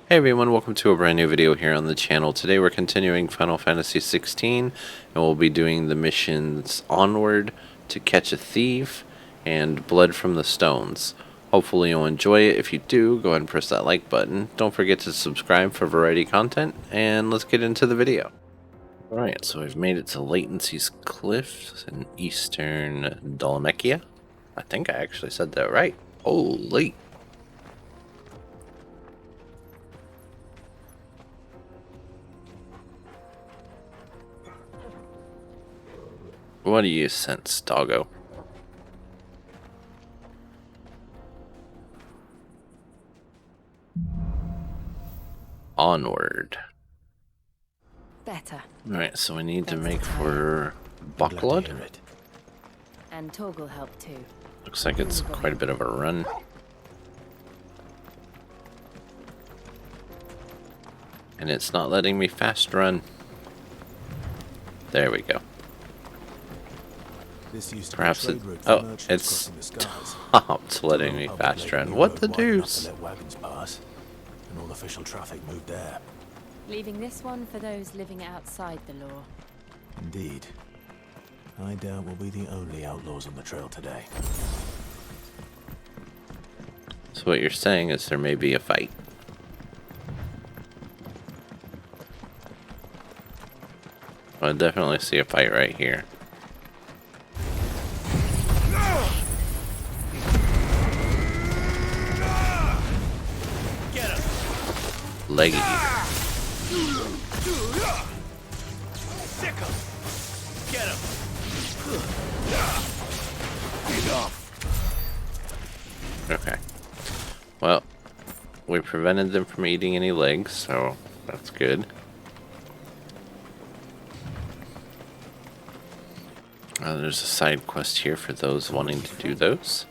Hey everyone, welcome to a brand new video here on the channel. Today we're continuing Final Fantasy XVI, and we'll be doing the missions Onward to Catch a Thief and Blood from the Stones. Hopefully you'll enjoy it. If you do, go ahead and press that like button. Don't forget to subscribe for variety content, and let's get into the video. Alright, so we've made it to Latency's Cliffs in eastern Dalnekia. I think I actually said that right. Holy! What do you sense, doggo? Onward. Better. Alright, so we need to make for Bucklood. And Torg will help too. Looks like it's quite a bit of a run. And it's not letting me fast run. There we go. Perhaps it... Oh, it's stopped letting me fast run. What the deuce? And all official traffic moved there. Leaving this one for those living outside the law. Indeed. I doubt we'll be the only outlaws on the trail today. So what you're saying is there may be a fight. I definitely see a fight right here. Leggy. Get him. Okay. Well, we prevented them from eating any legs, so that's good. There's a side quest here for those wanting to do those.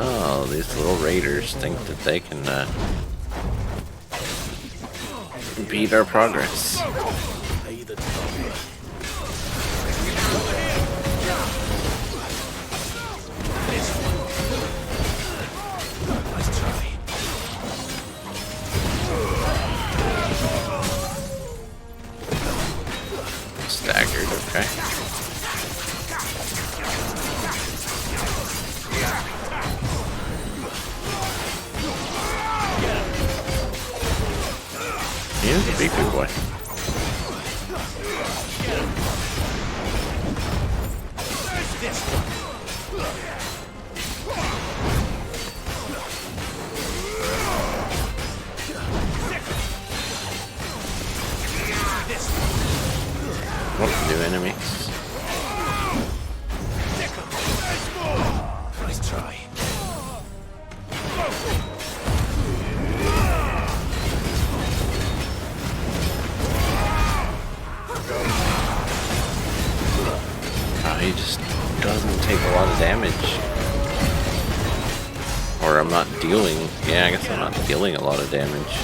Oh, these little raiders think that they can beat our progress. Staggered, okay. He's a big boy. Oh, new enemies. Nice try. He just doesn't take a lot of damage. Or I'm not dealing... Yeah, I guess I'm not dealing a lot of damage.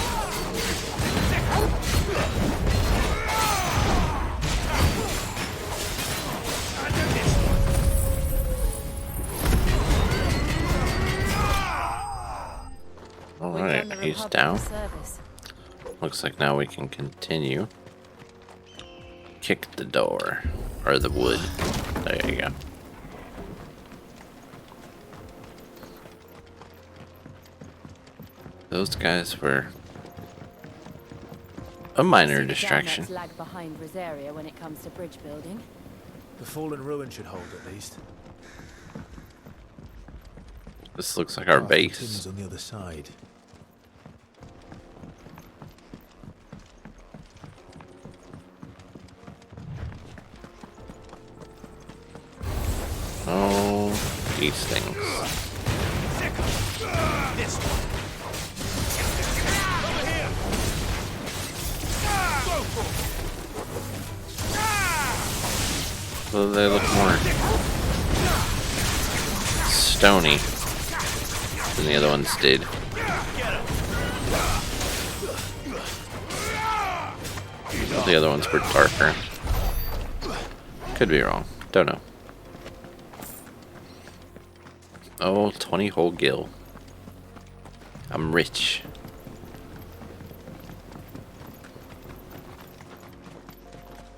Alright, he's down. Looks like now we can continue. Kick the door. Or the wood. There you go. Those guys were a minor distraction. Lag behind Rosaria when it comes to bridge building. The fallen ruin should hold at least. This looks like our base. On the other side. Oh, these things. So they look more stony than the other ones did. The other ones were darker. Could be wrong. Don't know. Oh, 20 whole gil. I'm rich.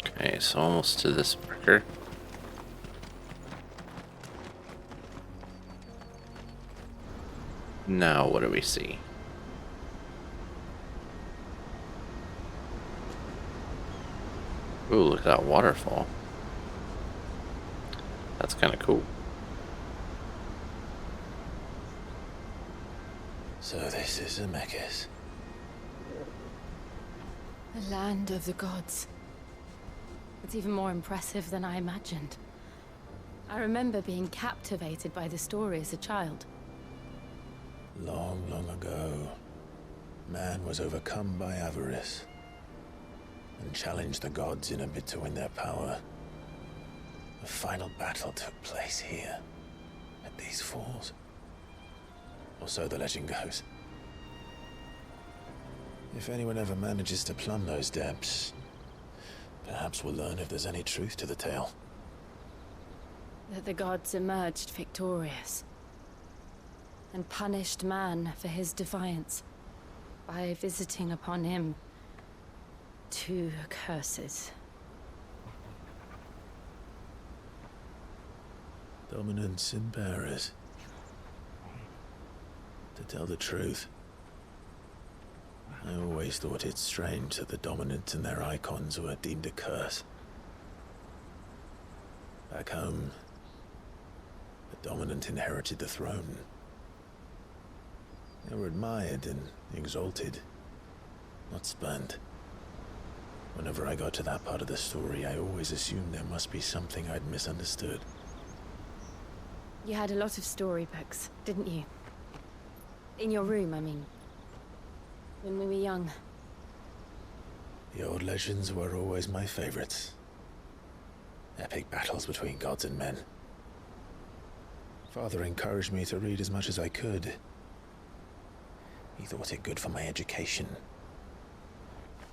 Okay, so almost to this marker. Now what do we see? Ooh, look at that waterfall. That's kind of cool. So this is Zemeckis. The land of the gods. It's even more impressive than I imagined. I remember being captivated by the story as a child. Long, long ago, man was overcome by avarice and challenged the gods in a bid to win their power. The final battle took place here, at these falls. Or so the legend goes. If anyone ever manages to plumb those depths, perhaps we'll learn if there's any truth to the tale. That the gods emerged victorious and punished man for his defiance by visiting upon him 2 curses. Dominance and bearers. To tell the truth, I always thought it strange that the dominant and their Eikons were deemed a curse. Back home, the dominant inherited the throne. They were admired and exalted, not spurned. Whenever I got to that part of the story, I always assumed there must be something I'd misunderstood. You had a lot of storybooks, didn't you? In your room, I mean. When we were young. The old legends were always my favorites. Epic battles between gods and men. Father encouraged me to read as much as I could. He thought it good for my education.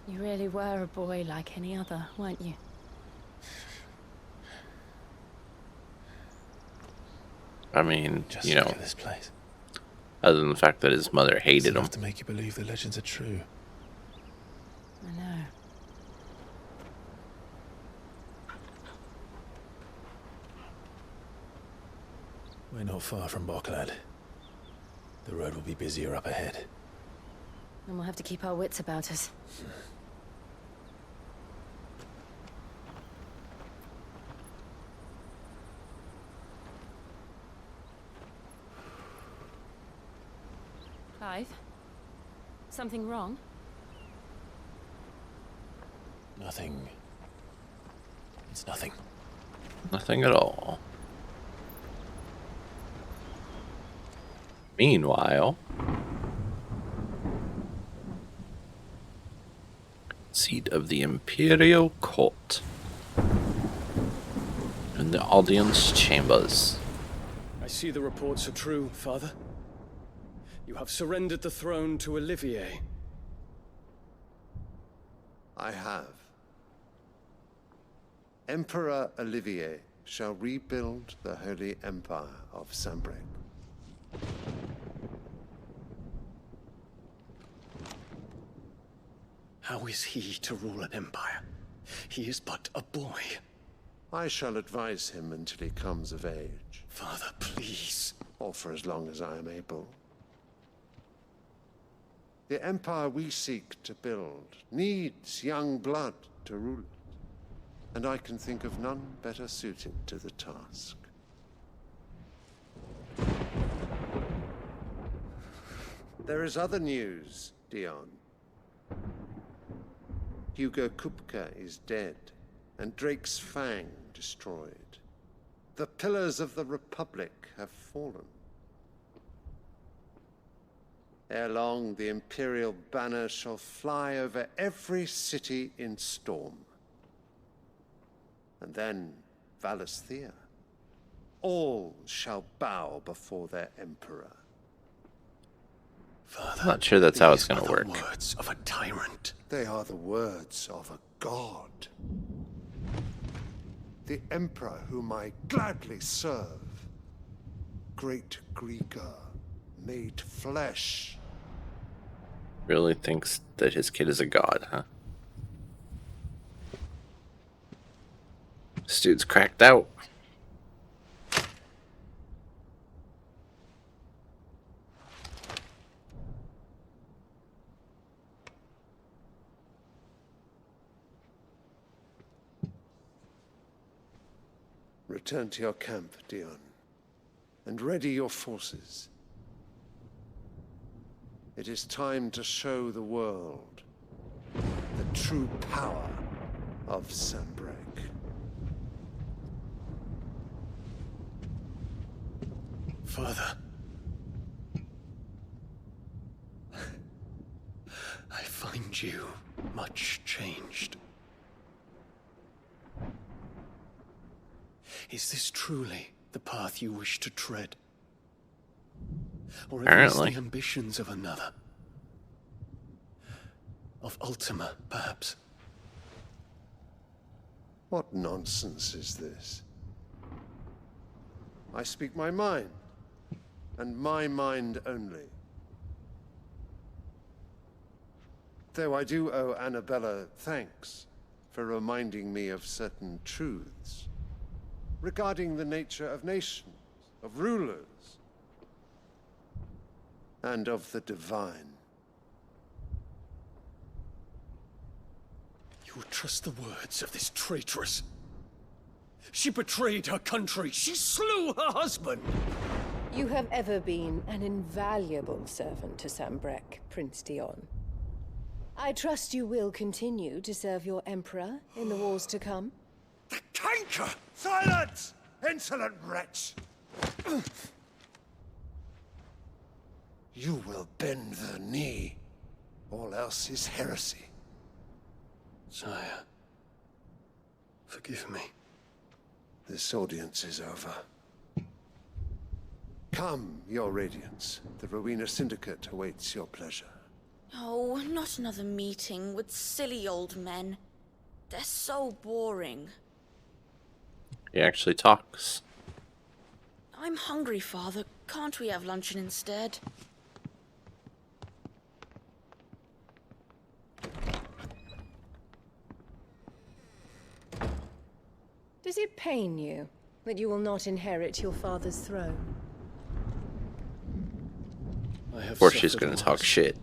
You really were a boy like any other, weren't you? I mean, Just you look know, at this place. other than the fact that his mother It's hated him. enough to make you believe the legends are true. I know. We're not far from Boklad. The road will be busier up ahead. And we'll have to keep our wits about us. Clive? Something wrong? Nothing. It's nothing. Nothing at all. Meanwhile, seat of the Imperial Court in the audience chambers. I see the reports are true, Father. You have surrendered the throne to Olivier. I have. Emperor Olivier shall rebuild the Holy Empire of Sanbreque. How is he to rule an empire? He is but a boy. I shall advise him until he comes of age, Father, please. or for as long as I am able. The empire we seek to build needs young blood to rule it, and I can think of none better suited to the task. There is other news, Dion. Hugo Kupka is dead, and Drake's Fang destroyed. The pillars of the Republic have fallen. Ere long, the Imperial banner shall fly over every city in Storm. And then Valisthea. All shall bow before their Emperor. Father, I'm not sure that's how it's these going to are the work. words of a tyrant. They are the words of a god. The Emperor whom I gladly serve. great Greeker made flesh. Really thinks that his kid is a god, huh? This dude's cracked out. Return to your camp, Dion, and ready your forces. It is time to show the world the true power of Sanbreque. Father. I find you much changed. Is this truly the path you wish to tread? Or are these Apparently. the ambitions of another? Of Ultima, perhaps? What nonsense is this? I speak my mind, and my mind only. Though I do owe Annabella thanks for reminding me of certain truths regarding the nature of nations, of rulers, and of the divine. You would trust the words of this traitress? She betrayed her country. She slew her husband. You have ever been an invaluable servant to Sanbreque, Prince Dion. I trust you will continue to serve your Emperor in the wars to come. The canker! Silence! Insolent wretch! You will bend the knee. All else is heresy. Sire, forgive me. This audience is over. Come, your radiance. The Rowena Syndicate awaits your pleasure. Oh, not another meeting with silly old men. They're so boring. He actually talks. I'm hungry, Father. Can't we have luncheon instead? Does it pain you that you will not inherit your father's throne? I have Of course she's suffered gonna talk loss. shit.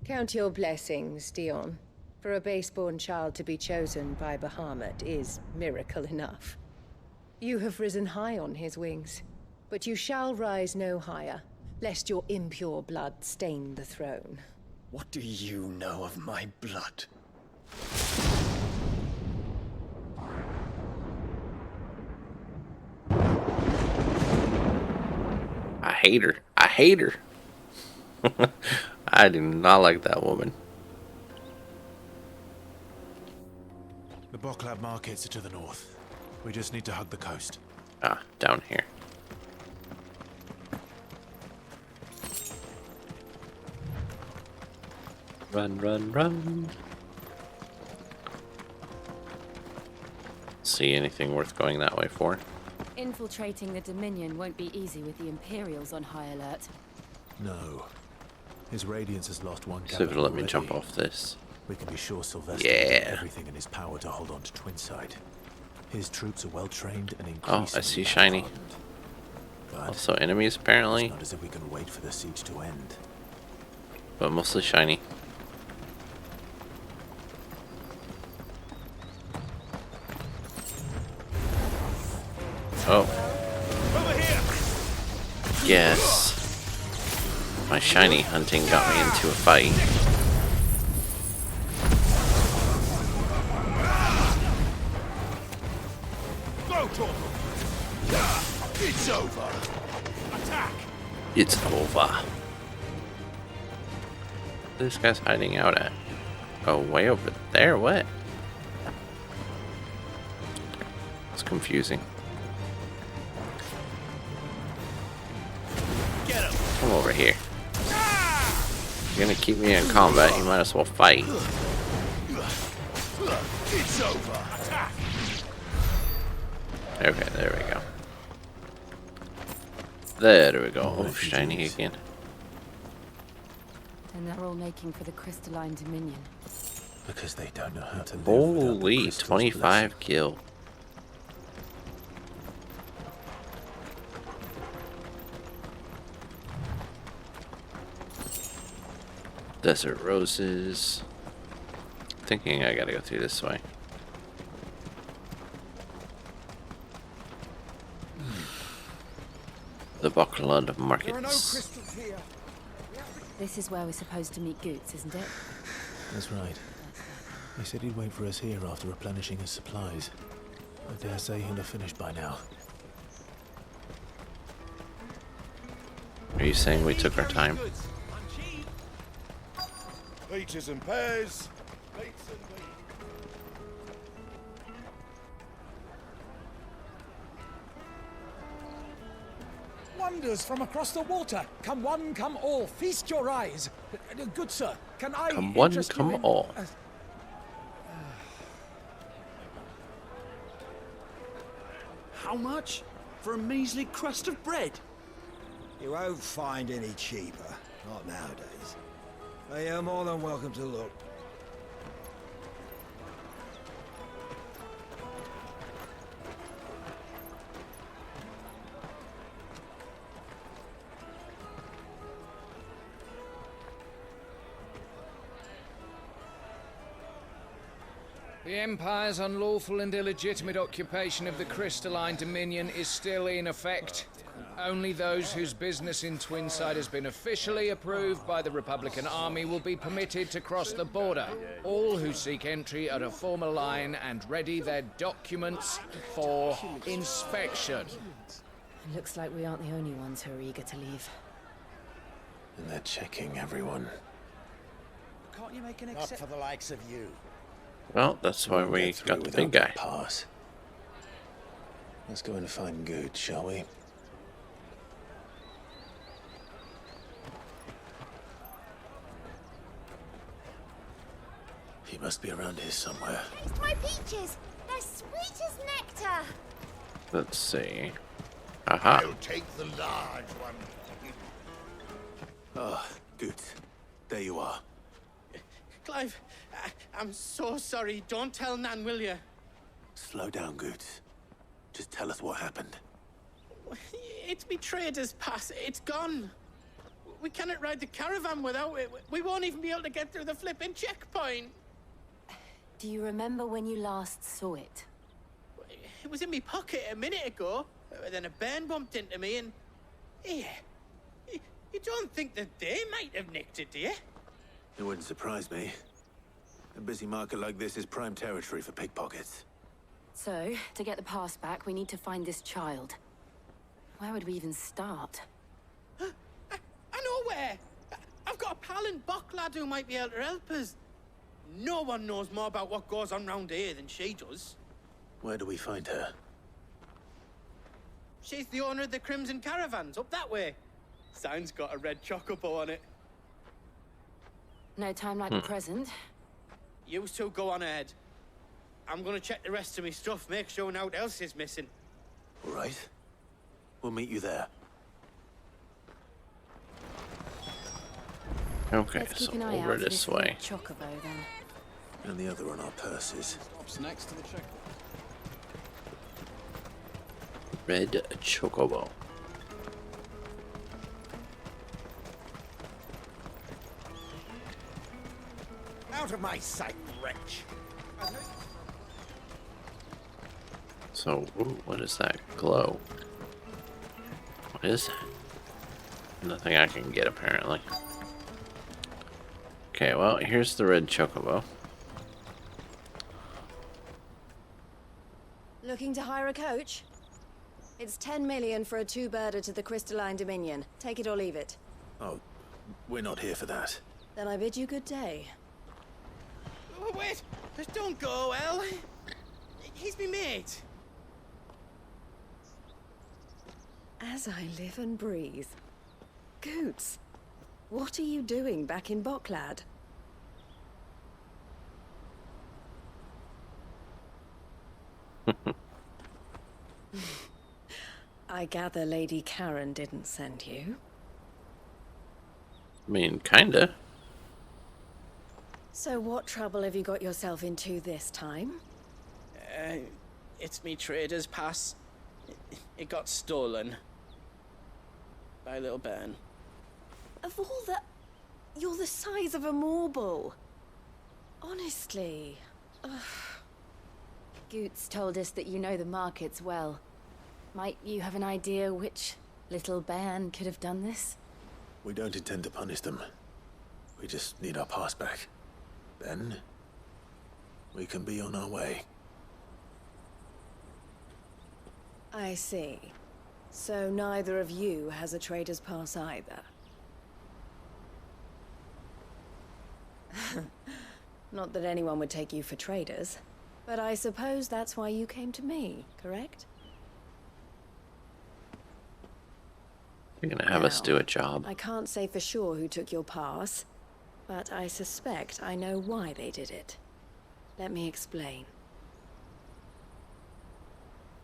Count your blessings, Dion. For a base-born child to be chosen by Bahamut is miracle enough. You have risen high on his wings, but you shall rise no higher, lest your impure blood stain the throne. What do you know of my blood? I hate her. I hate her. I do not like that woman. The Boklab markets are to the north. We just need to hug the coast. Ah, down here. Run, run, run. See anything worth going that way for? Infiltrating the Dominion won't be easy with the Imperials on high alert. No. His Radiance has lost one So if it'll let me already. jump off this. We can be sure Sylvester Yeah. will do everything in his power to hold on to Twinside. His troops are well trained and increasingly Oh, I see shiny. hardened. But Also enemies apparently, it's not as if we can wait for the siege to end. but mostly shiny. Oh. Yes. My shiny hunting got me into a fight. It's over. Attack! It's over. This guy's hiding out at? Oh, way over there? What? It's confusing. Get him! Come over here. If you're gonna keep me in combat, you might as well fight. It's over. Attack! Okay, there we go. There we go. Oh, shiny again. And they're all making for the crystalline dominion. Because they don't know how to live without the Holy, crystal's 25 kill. Desert roses. Thinking I gotta go through this way. The Buckland markets. This is where we're supposed to meet Goots, isn't it? That's right. He said he'd wait for us here after replenishing his supplies. I dare say he'll have finished by now. Are you saying we took our time? Peaches and pears. Wonders from across the water. Come one, come all. Feast your eyes. Good sir, can I Come one, interest you come in- all. How much? For a measly crust of bread? You won't find any cheaper. Not nowadays. But you're more than welcome to look. The Empire's unlawful and illegitimate occupation of the crystalline dominion is still in effect. Only those whose business in Twinside has been officially approved by the Republican Army will be permitted to cross the border. All who seek entry are to form a line and ready their documents for inspection. Looks like we aren't the only ones who are eager to leave. And they're checking everyone. Can't you make an Not for the likes of you. Well, that's why we Get through got the without big guy. that pass. Let's go and find Good, shall we? He must be around here somewhere. Taste my peaches! They're sweet as nectar! Let's see. Aha. I'll take the large one. Ah, Good. There you are. Clive, I'm so sorry. Don't tell Nan, will you? Slow down, Good. Just tell us what happened. It's betrayed us, Pass. It's gone. We cannot ride the caravan without it. We won't even be able to get through the flipping checkpoint. Do you remember when you last saw it? It was in my pocket a minute ago. Then a bairn bumped into me and... Yeah. You don't think that they might have nicked it, do you? It wouldn't surprise me. A busy market like this is prime territory for pickpockets. So, to get the pass back, we need to find this child. Where would we even start? I know where. I've got a pal in Bucklad who might be able to help us. No one knows more about what goes on round here than she does. Where do we find her? She's the owner of the Crimson Caravans, up that way. Sign's got a red chocobo on it. No time like the present. You two go on ahead. I'm gonna check the rest of my stuff, make sure no one else is missing. All right. We'll meet you there. Okay, Let's keep so an eye over out for this this way. chocobo then. And the other on our purses. Stops next to the checkpoint. Red chocobo. Out of my sight, wretch! So, ooh, what is that glow? What is that? Nothing I can get, apparently. Okay, well, here's the red chocobo. Looking to hire a coach? It's 10 million for a two-birder to the Crystalline Dominion. Take it or leave it. Oh, we're not here for that. Then I bid you good day. Oh, wait! Just don't go, El. He's me mate. As I live and breathe. Goots, what are you doing back in Bucklad? I gather Lady Karen didn't send you. I mean, kinda. So what trouble have you got yourself into this time? It's me trader's pass. It got stolen. By little Ben. Of all the... You're the size of a marble. Honestly. Ugh. Goots told us that you know the markets well. Might you have an idea which little bairn could have done this? We don't intend to punish them. We just need our pass back. Then, we can be on our way. I see. So neither of you has a trader's pass either. Not that anyone would take you for traders, but I suppose that's why you came to me, correct? You're gonna have us do a job. I can't say for sure who took your pass, but I suspect I know why they did it. Let me explain.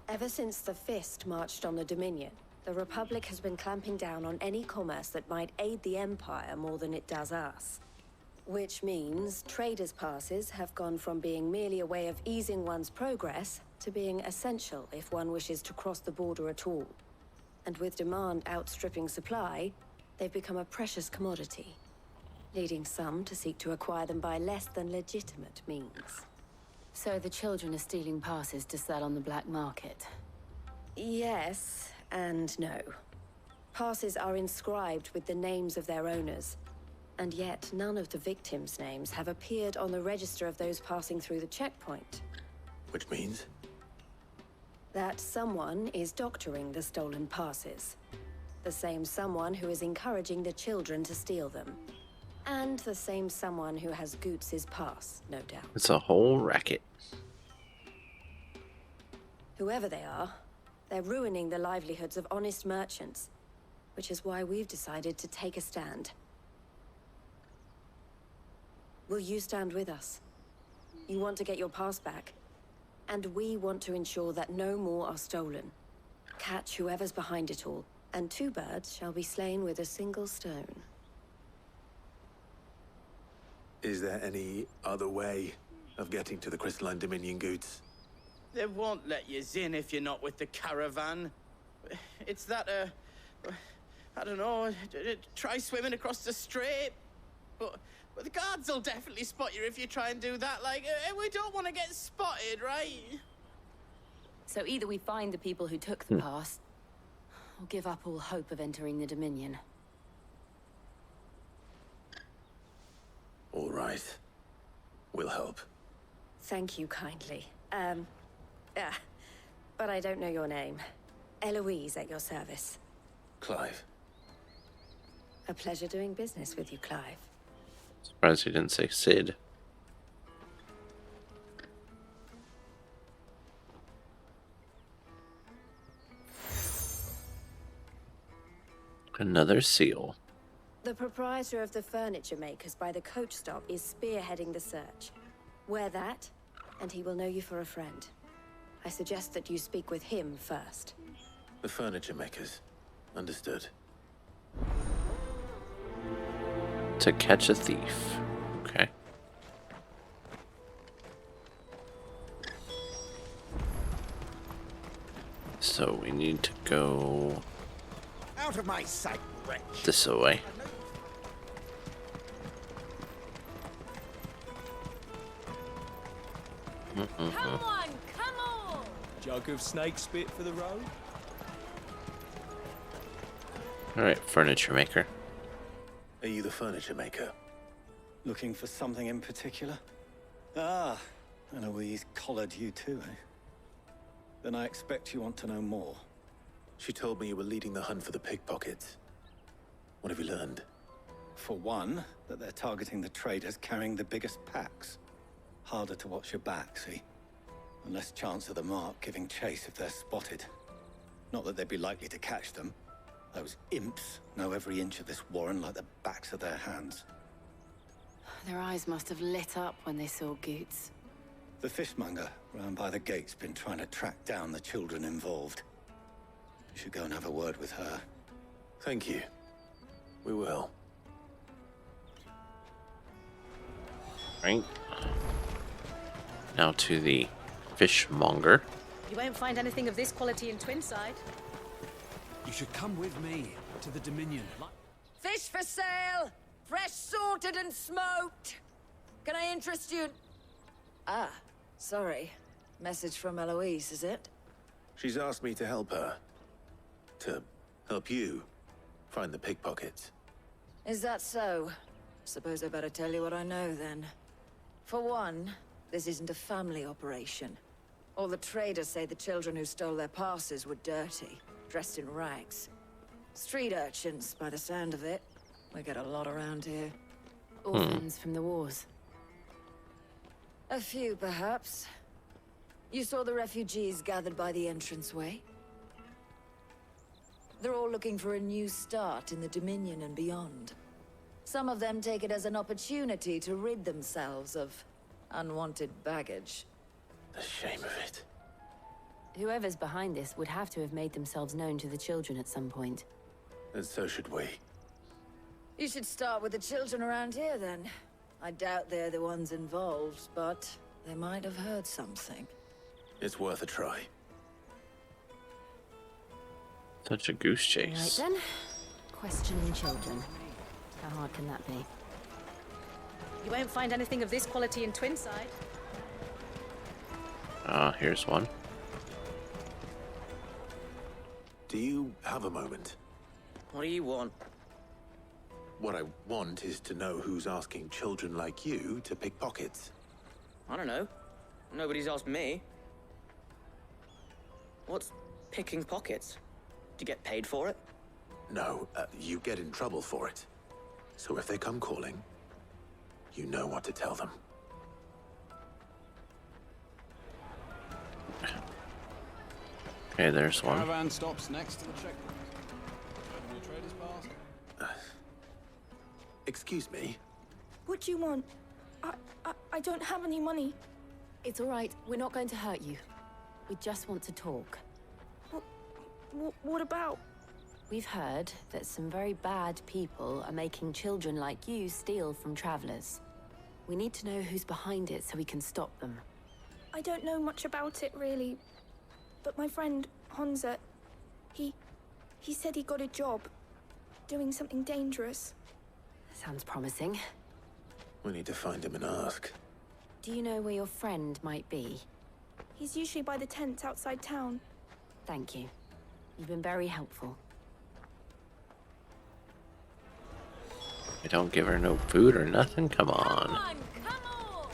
Ever since the Fist marched on the Dominion, the Republic has been clamping down on any commerce that might aid the Empire more than it does us. Which means traders' passes have gone from being merely a way of easing one's progress to being essential if one wishes to cross the border at all. And with demand outstripping supply, they've become a precious commodity, leading some to seek to acquire them by less than legitimate means. So the children are stealing passes to sell on the black market? Yes and no. Passes are inscribed with the names of their owners, and yet none of the victims' names have appeared on the register of those passing through the checkpoint. Which means? That someone is doctoring the stolen passes. The same someone who is encouraging the children to steal them. And the same someone who has Goots' pass, no doubt. It's a whole racket. Whoever they are, they're ruining the livelihoods of honest merchants, which is why we've decided to take a stand. Will you stand with us? You want to get your pass back, and we want to ensure that no more are stolen. Catch whoever's behind it all, and two birds shall be slain with a single stone. Is there any other way of getting to the Crystalline Dominion, Goots? They won't let you in if you're not with the caravan. It's that, I don't know, try swimming across the strait. But the guards will definitely spot you if you try and do that. Like, we don't want to get spotted, right? So either we find the people who took the pass, or give up all hope of entering the Dominion. All right. We'll help. Thank you kindly. But I don't know your name. Eloise at your service. Clive. A pleasure doing business with you, Clive. Surprised you didn't say Sid. Another seal. The proprietor of the furniture makers by the coach stop is spearheading the search. Wear that, and he will know you for a friend. I suggest that you speak with him first. The furniture makers. Understood. To catch a thief. Okay. So we need to go Out of my sight, wretch. this way. Come on, come on! Jug of snake spit for the road? Alright, furniture maker. Are you the furniture maker? Looking for something in particular? Ah, Eloise collared you too, eh? Then I expect you want to know more. She told me you were leading the hunt for the pickpockets. What have you learned? For one, that they're targeting the traders carrying the biggest packs. Harder to watch your back, see? And less chance of the mark giving chase if they're spotted. Not that they'd be likely to catch them. Those imps know every inch of this warren like the backs of their hands. Their eyes must have lit up when they saw Goots. The fishmonger round by the gate's been trying to track down the children involved. You should go and have a word with her. Thank you. We will. Right. Now to the fishmonger. You won't find anything of this quality in Twinside. You should come with me to the Dominion. Fish for sale! Fresh sorted and smoked! Can I interest you? Ah, sorry. Message from Eloise, is it? She's asked me to help her. To help you find the pickpockets. Is that so? Suppose I better tell you what I know then. For one, this isn't a family operation. All the traders say the children who stole their passes were dirty, dressed in rags. Street urchins, by the sound of it. We get a lot around here. Orphans from the wars. A few, perhaps. You saw the refugees gathered by the entranceway? They're all looking for a new start in the Dominion and beyond. Some of them take it as an opportunity to rid themselves of unwanted baggage. The shame of it. Whoever's behind this would have to have made themselves known to the children at some point. And so should we. You should start with the children around here, then. I doubt they're the ones involved, but they might have heard something. It's worth a try. Such a goose chase. Right then. Questioning children. How hard can that be? You won't find anything of this quality in Twinside. Ah, here's one. Do you have a moment? What do you want? What I want is to know who's asking children like you to pick pockets. I don't know. Nobody's asked me. What's picking pockets? Do you get paid for it? No, you get in trouble for it. So if they come calling, you know what to tell them. Okay, there's one. Caravan stops next to the checkpoint. Your traders pass. Excuse me? What do you want? I don't have any money. It's all right. We're not going to hurt you. We just want to talk. What about? We've heard that some very bad people are making children like you steal from travelers. We need to know who's behind it so we can stop them. I don't know much about it, really. But my friend, Honza, he said he got a job. Doing something dangerous. Sounds promising. We need to find him and ask. Do you know where your friend might be? He's usually by the tents outside town. Thank you. You've been very helpful. You don't give her no food or nothing? Come on. Come on!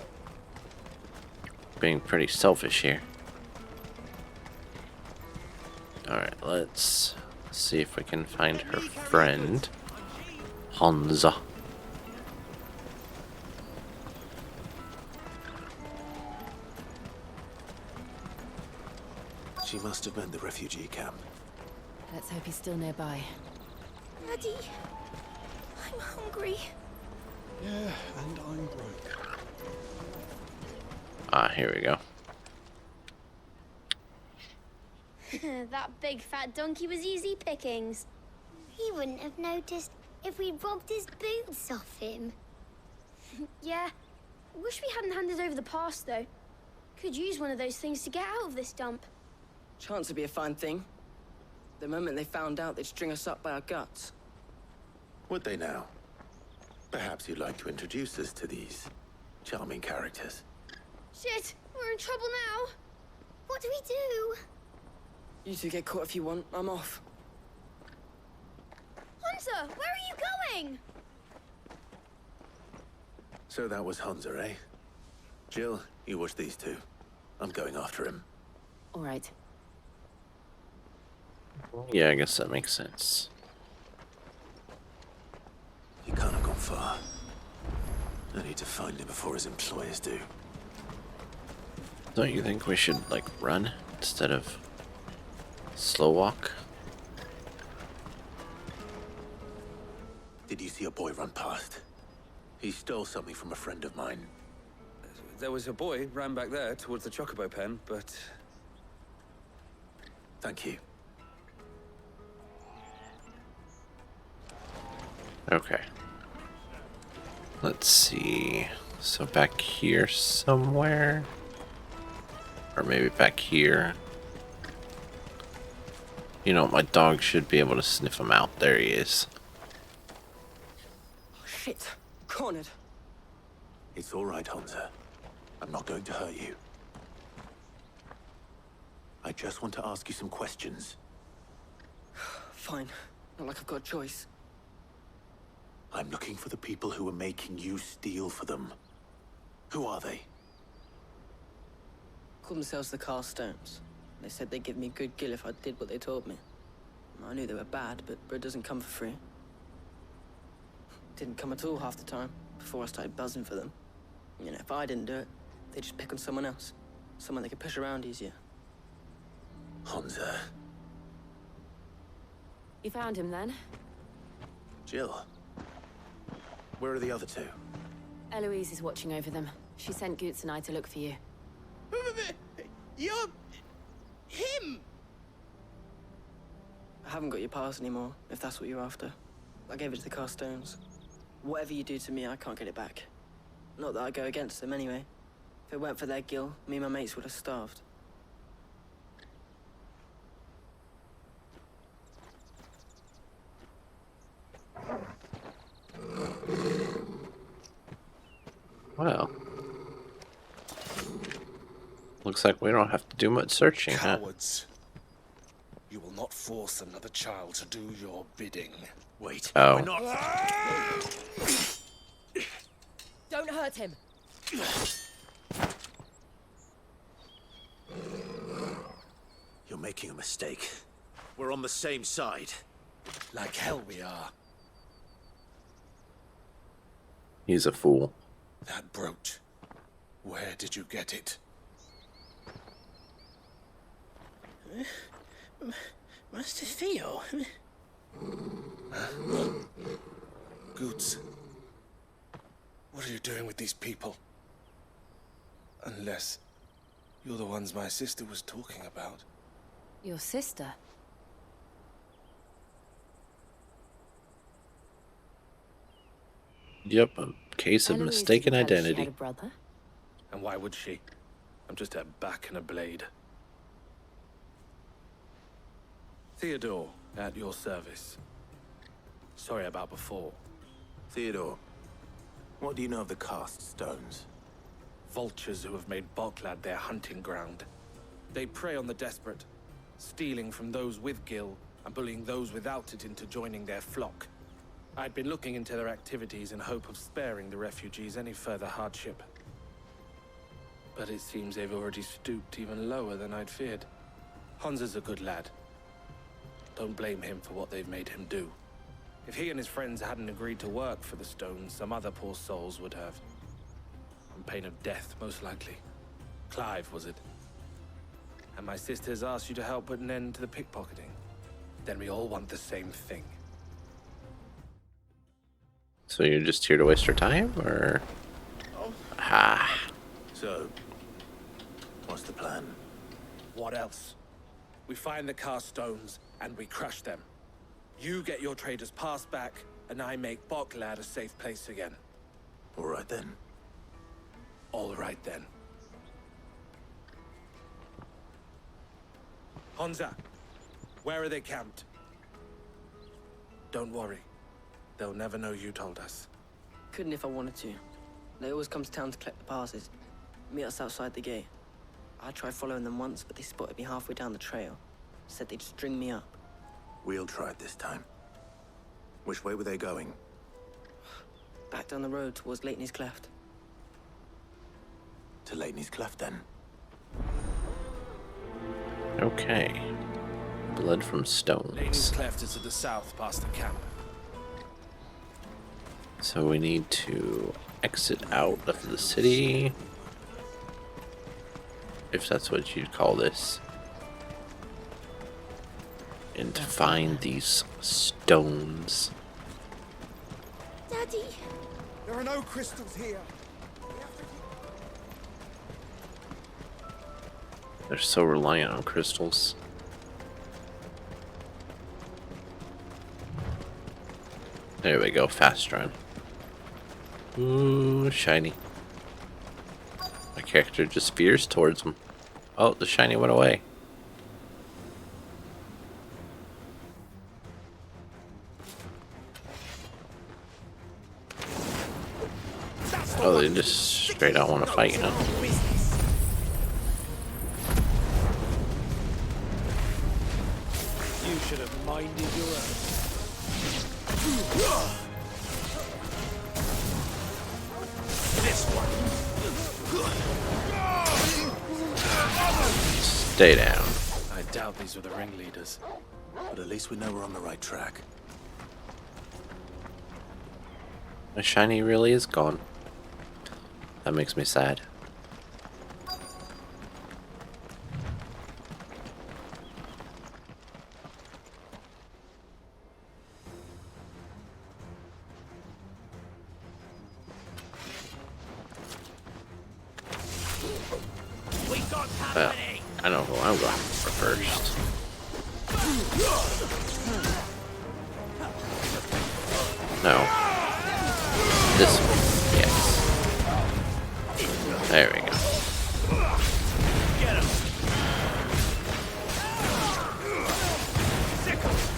Being pretty selfish here. Alright, let's see if we can find her friend, Honza. She must have been the refugee camp. Let's hope he's still nearby. Daddy, I'm hungry. Yeah, and I'm broke. Ah, here we go. That big fat donkey was easy pickings. He wouldn't have noticed if we'd robbed his boots off him. Yeah. Wish we hadn't handed over the pass, though. Could use one of those things to get out of this dump. Chance would be a fine thing. The moment they found out, they'd string us up by our guts. Would they now? Perhaps you'd like to introduce us to these charming characters. Shit, we're in trouble now. What do we do? You two get caught if you want. I'm off. Hunter, where are you going? So that was Honza, eh? Jill, you watch these two. I'm going after him. All right. Yeah, I guess that makes sense. He can't have gone far. I need to find him before his employers do. Don't you think we should, like, run instead of slow walk? Did you see a boy run past? He stole something from a friend of mine. There was a boy ran back there towards the chocobo pen, but... Thank you. Okay. Let's see. So back here somewhere. Or maybe back here. You know, my dog should be able to sniff him out. There he is. Shit. Cornered. It's all right, Hansa. I'm not going to hurt you. I just want to ask you some questions. Fine. Not like I've got a choice. I'm looking for the people who are making you steal for them. Who are they? Call themselves the Carstones. They said they'd give me good gill if I did what they told me. I knew they were bad, but bread doesn't come for free. Didn't come at all half the time, before I started buzzing for them. You know, if I didn't do it, they'd just pick on someone else. Someone they could push around easier. Hansa. You found him then? Jill. Where are the other two? Eloise is watching over them. She sent Goots and I to look for you. You're... him! I haven't got your pass anymore, if that's what you're after. I gave it to the Carstones. Whatever you do to me, I can't get it back. Not that I go against them anyway. If it weren't for their gill, me and my mates would have starved. Well. Looks like we don't have to do much searching, huh? Cowards. You will not force another child to do your bidding. Wait. Oh. We're not... Don't hurt him. You're making a mistake. We're on the same side. Like hell we are. He's a fool. That brooch. Where did you get it? Master Theo? Goots. What are you doing with these people? Unless you're the ones my sister was talking about. Your sister? Yep, a case of Eloise mistaken didn't know she identity. had a brother. And why would she? I'm just her back and a blade. Theodore, at your service. Sorry about before. Theodore, what do you know of the cast stones? Vultures who have made Boklad their hunting ground. They prey on the desperate, stealing from those with gil and bullying those without it into joining their flock. I'd been looking into their activities in hope of sparing the refugees any further hardship. But it seems they've already stooped even lower than I'd feared. Hansa's a good lad. Don't blame him for what they've made him do. If he and his friends hadn't agreed to work for the stones, some other poor souls would have. On pain of death, most likely. Clive, was it? And my sisters asked you to help put an end to the pickpocketing. Then we all want the same thing. So you're just here to waste our time, or? Ah. So, what's the plan? What else? We find the cast stones, and we crush them. You get your trader's pass back, and I make Boklad a safe place again. All right then. All right then. Hansa, where are they camped? Don't worry. They'll never know you told us. Couldn't if I wanted to. They always come to town to collect the passes. Meet us outside the gate. I tried following them once, but they spotted me halfway down the trail. Said they'd string me up. We'll try it this time. Which way were they going? Back down the road towards Leighton's Cleft. To Leighton's Cleft, then. Okay. Blood from stones. Leighton's Cleft is to the south, past the camp. So we need to exit out of the city. If that's what you'd call this. And to find these stones. Daddy! There are no crystals here. They're so reliant on crystals. There we go, fast run. Ooh, shiny. My character just veers towards him. Oh, the shiny went away. Oh, they just straight out want to fight, huh? You should have minded your own. This one. Stay down. I doubt these were the ringleaders, but at least we know we're on the right track. My shiny really is gone. That makes me sad. Well, I know who I'm going for first. No. This one. Yes. There we go.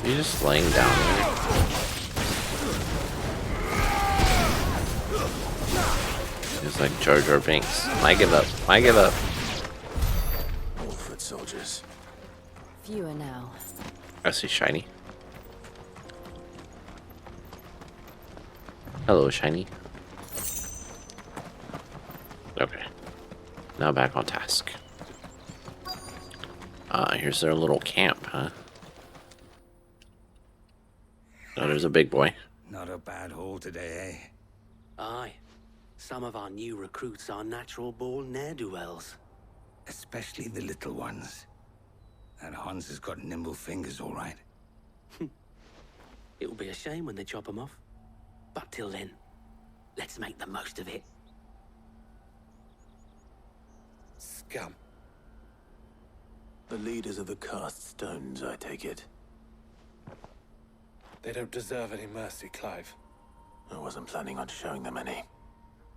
You just laying down there. It's like Jar Jar Binks. I give up. I give up. All foot soldiers. Fewer now. I see shiny. Hello, shiny. Okay. Now back on task. Here's their little camp, huh? Oh, there's a big boy. Not a bad haul today, eh? Aye. Some of our new recruits are natural-born ne'er-do-wells. Especially the little ones. That Hans has got nimble fingers, all right. It'll be a shame when they chop them off. But till then, let's make the most of it. Scum. The leaders of the cast stones, I take it. They don't deserve any mercy, Clive. I wasn't planning on showing them any.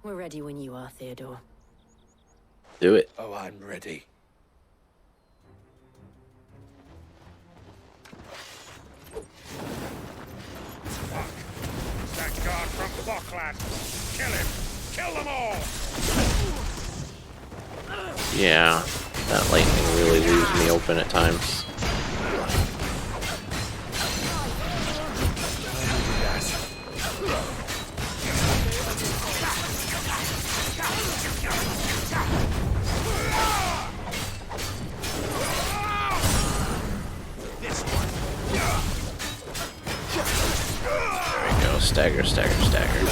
We're ready when you are, Theodore. Do it. Oh, I'm ready. That guard from Bockland! Kill him! Kill them all! Yeah, that lightning really leaves me open at times. There we go, stagger, stagger, stagger.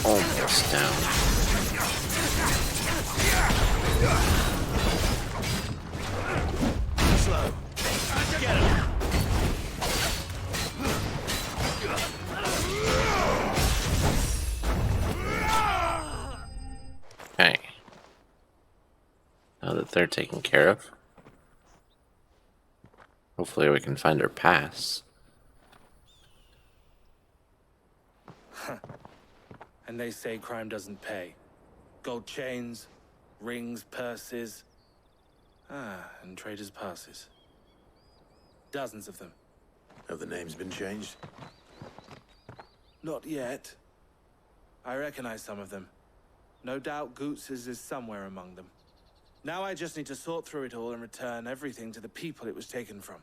Almost down. Slow. Get him. Okay. Now that they're taken care of, hopefully we can find our pass. And they say crime doesn't pay. Gold chains, rings, purses. And traders' passes. Dozens of them. Have the names been changed? Not yet. I recognize some of them. No doubt Goots's is somewhere among them. Now I just need to sort through it all and return everything to the people it was taken from.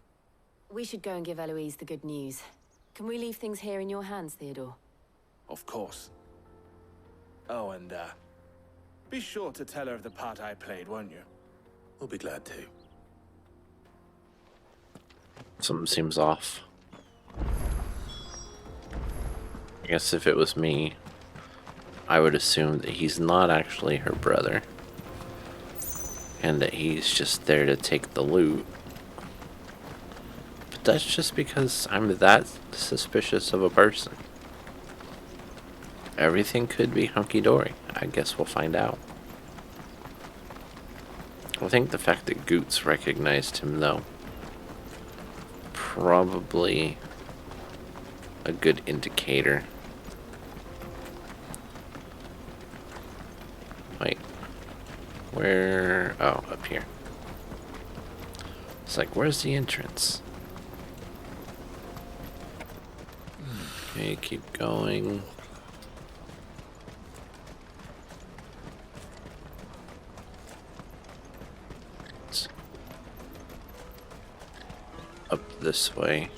We should go and give Eloise the good news. Can we leave things here in your hands, Theodore? of course. Oh, and be sure to tell her of the part I played, won't you? We'll be glad to. Something seems off. I guess if it was me, I would assume that he's not actually her brother. And that he's just there to take the loot. But that's just because I'm that suspicious of a person. Everything could be hunky-dory. I guess we'll find out. I think the fact that Goots recognized him, though, probably a good indicator. Wait. Where? Oh, up here. It's like, where's the entrance? Okay, keep going. Up this way.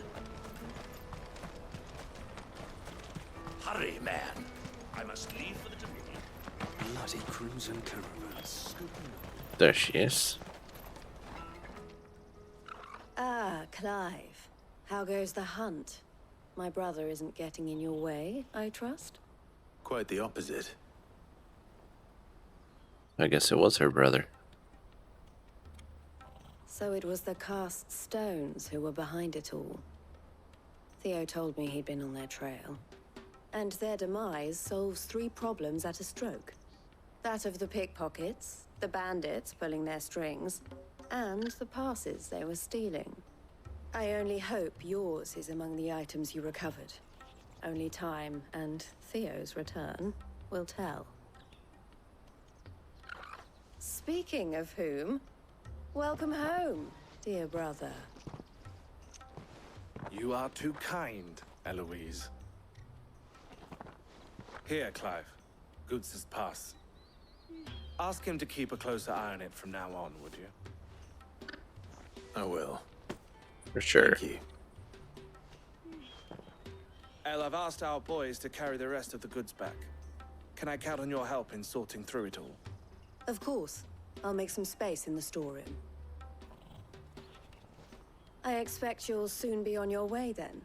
Hurry, man. I must leave for the Dominion. Bloody crimson caravans. There she is. Ah, Clive. How goes the hunt? My brother isn't getting in your way, I trust? Quite the opposite. I guess it was her brother. So it was the cast stones who were behind it all. Theo told me he'd been on their trail. And their demise solves 3 problems at a stroke. That of the pickpockets, the bandits pulling their strings, and the passes they were stealing. I only hope yours is among the items you recovered. Only time and Theo's return will tell. Speaking of whom, welcome home, dear brother. You are too kind, Eloise. Here, Clive. Goots' pass. Ask him to keep a closer eye on it from now on, would you? I will. For sure. Thank you. El, I've asked our boys to carry the rest of the goods back. Can I count on your help in sorting through it all? Of course. I'll make some space in the storeroom. I expect you'll soon be on your way then.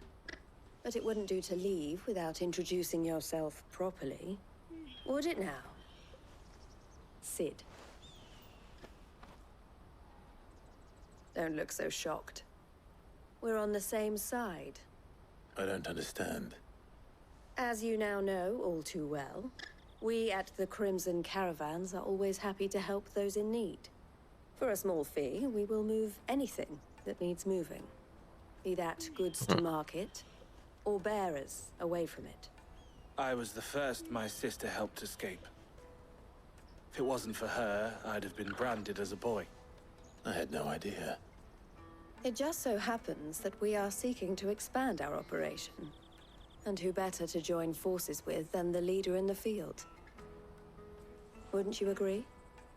But it wouldn't do to leave without introducing yourself properly. Would it now? Sid. Don't look so shocked. We're on the same side. I don't understand. As you now know all too well, we at the Crimson Caravans are always happy to help those in need. For a small fee, we will move anything that needs moving. Be that goods to market, or bearers away from it. I was the first my sister helped escape. If it wasn't for her, I'd have been branded as a boy. I had no idea. It just so happens that we are seeking to expand our operation. And who better to join forces with than the leader in the field? Wouldn't you agree,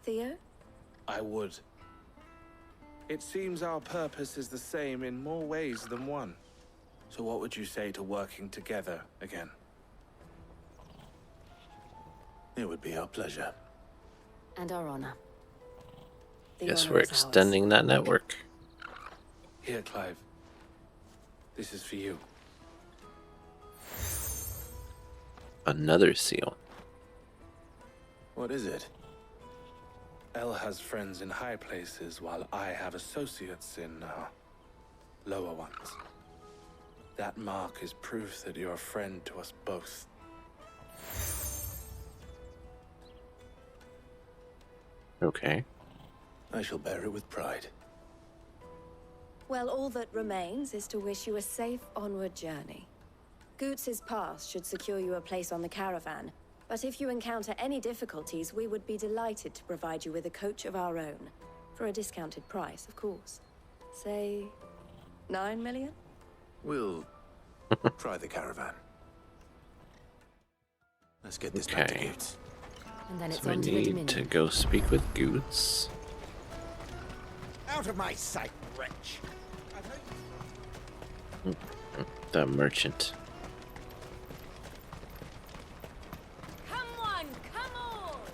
Theo? I would. It seems our purpose is the same in more ways than one. So what would you say to working together again? It would be our pleasure. And our honor. Guess we're extending that network. Here, Clive. This is for you. Another seal. What is it? El has friends in high places, while I have associates in, lower ones. That mark is proof that you're a friend to us both. Okay. I shall bear it with pride. Well, all that remains is to wish you a safe onward journey. Goots' pass should secure you a place on the caravan, but if you encounter any difficulties, we would be delighted to provide you with a coach of our own. For a discounted price, of course. Say, 9 million? We'll try the caravan. Let's get this back to Goots. And then it's So we on to the need Dominion. to go speak with Goots. Out of my sight, wretch. The merchant.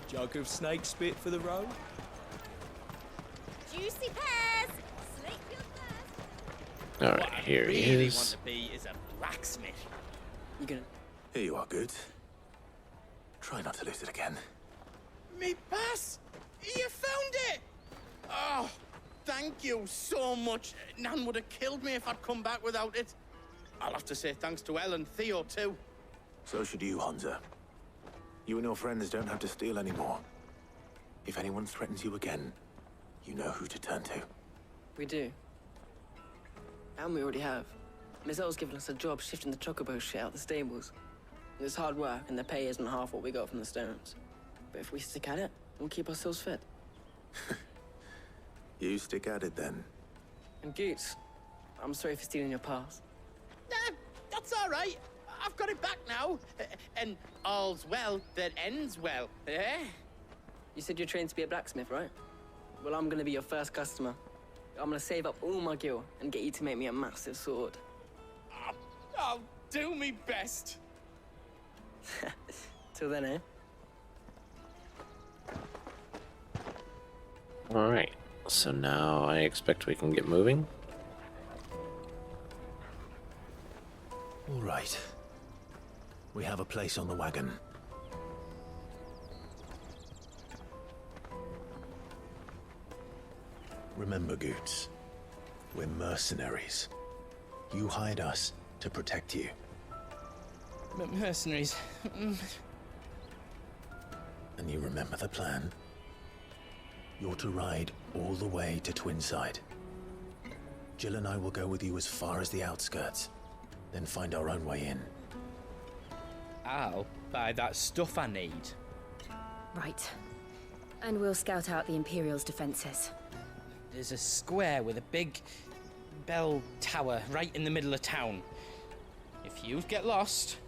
Jug of snake spit for the road? Juicy pears! Slate your thirst! Alright, here he really is. want to be is a blacksmith. You gonna... Here you are, Goots. Try not to lose it again. Me pass! You found it! Oh, thank you so much. Nan would have killed me if I'd come back without it. I'll have to say thanks to Elle and Theo, too. So should you, Hansa. You and your friends don't have to steal anymore. If anyone threatens you again, you know who to turn to. We do. And we already have. Miss Earl's given us a job shifting the chocobo shit out the stables. It's hard work, and the pay isn't half what we got from the stones. But if we stick at it, we'll keep ourselves fit. You stick at it, then. And Goots, I'm sorry for stealing your pass. Nah, that's all right. I've got it back now. And all's well that ends well, eh? You said you're trained to be a blacksmith, right? Well, I'm gonna be your first customer. I'm gonna save up all my gil and get you to make me a massive sword. I'll do me best. Till then, eh? Alright, so now I expect we can get moving. All right. We have a place on the wagon. Remember, Goots, we're mercenaries. You hired us to protect you. Mercenaries. And you remember the plan? You're to ride all the way to Twinside. Jill and I will go with you as far as the outskirts, then find our own way in. I'll buy that stuff I need. Right. And we'll scout out the Imperial's defenses. There's a square with a big bell tower right in the middle of town. If you get lost,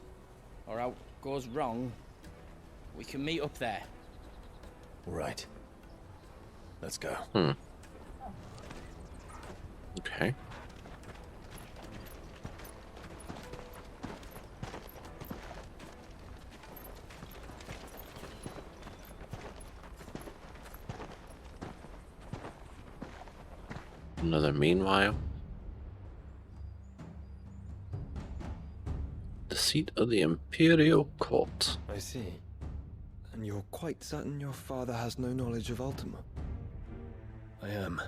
or out goes wrong, we can meet up there. Right. Let's go. Okay. Another meanwhile. The seat of the Imperial Court. I see. And you're quite certain your father has no knowledge of Ultima? I am.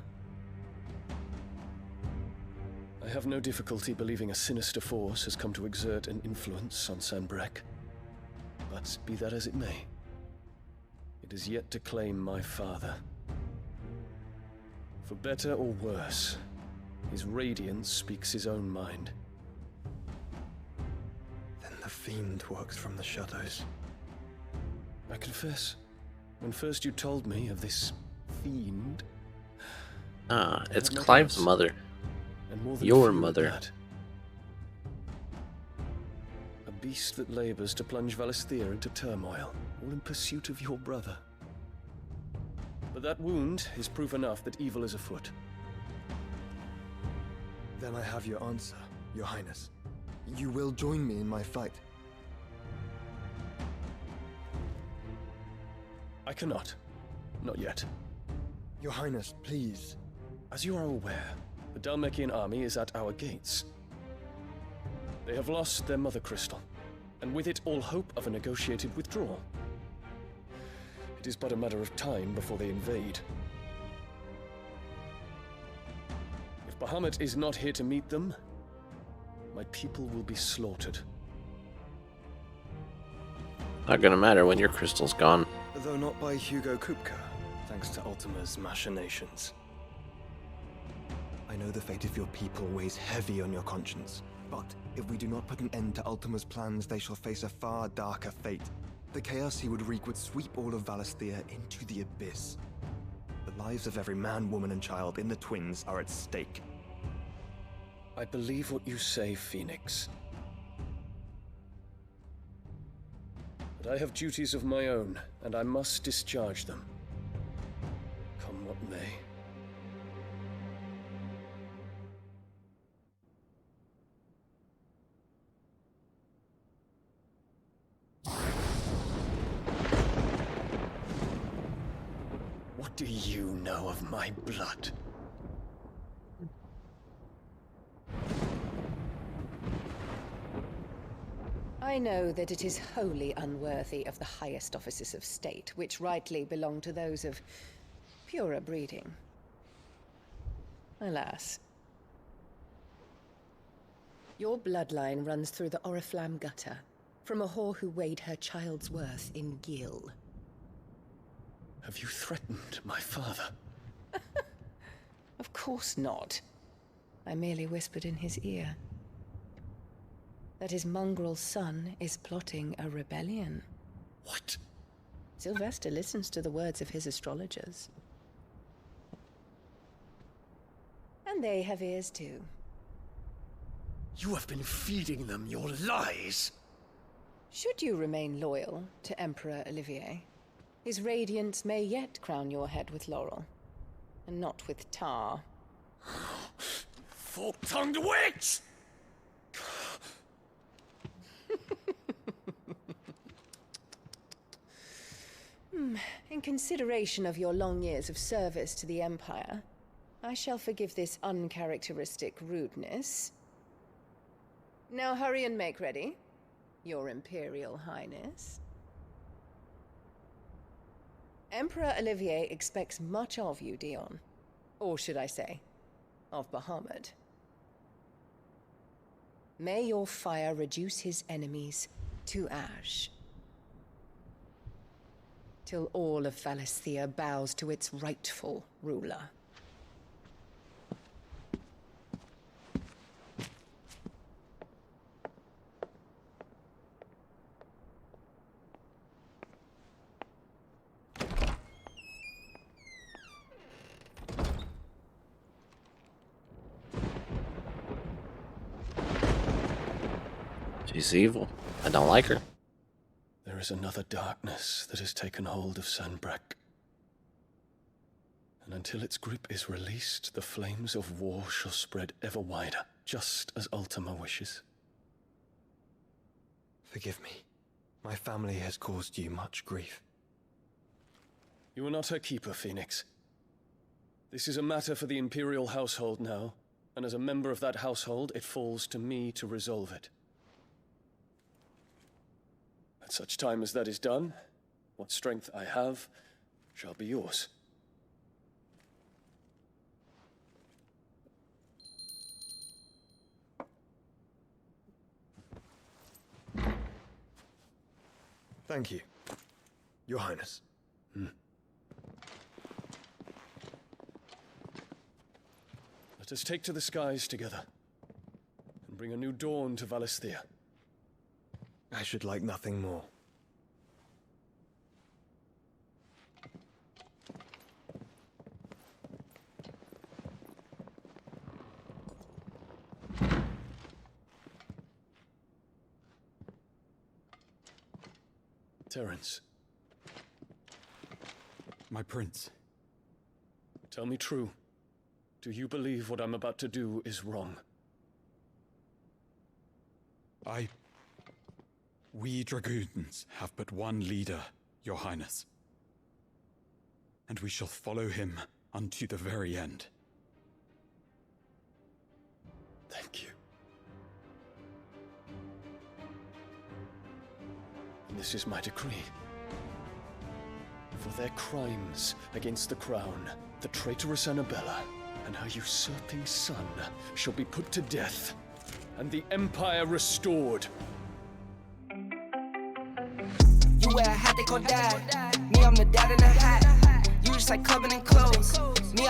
I have no difficulty believing a sinister force has come to exert an influence on Sanbreque. But be that as it may, it is yet to claim my father. For better or worse, his radiance speaks his own mind. Then the fiend works from the shadows. I confess, when first you told me of this fiend... Ah, it's Clive's mother. And more than Your feared mother. that. A beast that labors to plunge Valisthea into turmoil, all in pursuit of your brother. But that wound is proof enough that evil is afoot. Then I have your answer, Your Highness. You will join me in my fight. I cannot. Not yet. Your Highness, please. As you are aware, the Dhalmekian army is at our gates. They have lost their Mothercrystal, and with it all hope of a negotiated withdrawal. It is but a matter of time before they invade. If Bahamut is not here to meet them, my people will be slaughtered. Not gonna matter when your crystal's gone. Though not by Hugo Kupka, thanks to Ultima's machinations. I know the fate of your people weighs heavy on your conscience, but if we do not put an end to Ultima's plans, they shall face a far darker fate. The chaos he would wreak would sweep all of Valisthea into the abyss. The lives of every man, woman, and child in the Twins are at stake. I believe what you say, Phoenix. But I have duties of my own, and I must discharge them. Come what may. What do you know of my blood? I know that it is wholly unworthy of the highest offices of state, which rightly belong to those of purer breeding. Alas. Your bloodline runs through the Oriflamme gutter, from a whore who weighed her child's worth in gil. Have you threatened my father? Of course not. I merely whispered in his ear that his mongrel son is plotting a rebellion. What? Sylvester listens to the words of his astrologers. And they have ears too. You have been feeding them your lies! Should you remain loyal to Emperor Olivier, his radiance may yet crown your head with laurel, and not with tar. Fork-tongued witch! In consideration of your long years of service to the Empire, I shall forgive this uncharacteristic rudeness. Now hurry and make ready, Your Imperial Highness. Emperor Olivier expects much of you, Dion. Or should I say, of Bahamut. May your fire reduce his enemies to ash, till all of Valisthea bows to its rightful ruler. She's evil. I don't like her. There is another darkness that has taken hold of Sanbreque. And until its grip is released, the flames of war shall spread ever wider, just as Ultima wishes. Forgive me. My family has caused you much grief. You are not her keeper, Phoenix. This is a matter for the Imperial household now, and as a member of that household, it falls to me to resolve it. At such time as that is done, what strength I have shall be yours. Thank you, Your Highness. Let us take to the skies together, and bring a new dawn to Valisthea. I should like nothing more. Terence. My prince. Tell me true. Do you believe what I'm about to do is wrong? We dragoons have but one leader, Your Highness. And we shall follow him unto the very end. Thank you. And this is my decree. For their crimes against the crown, the traitorous Annabella and her usurping son shall be put to death, and the Empire restored. You wear a hat, they call dad. Me, I'm the dad in a hat. You just like Covenant clothes. Me,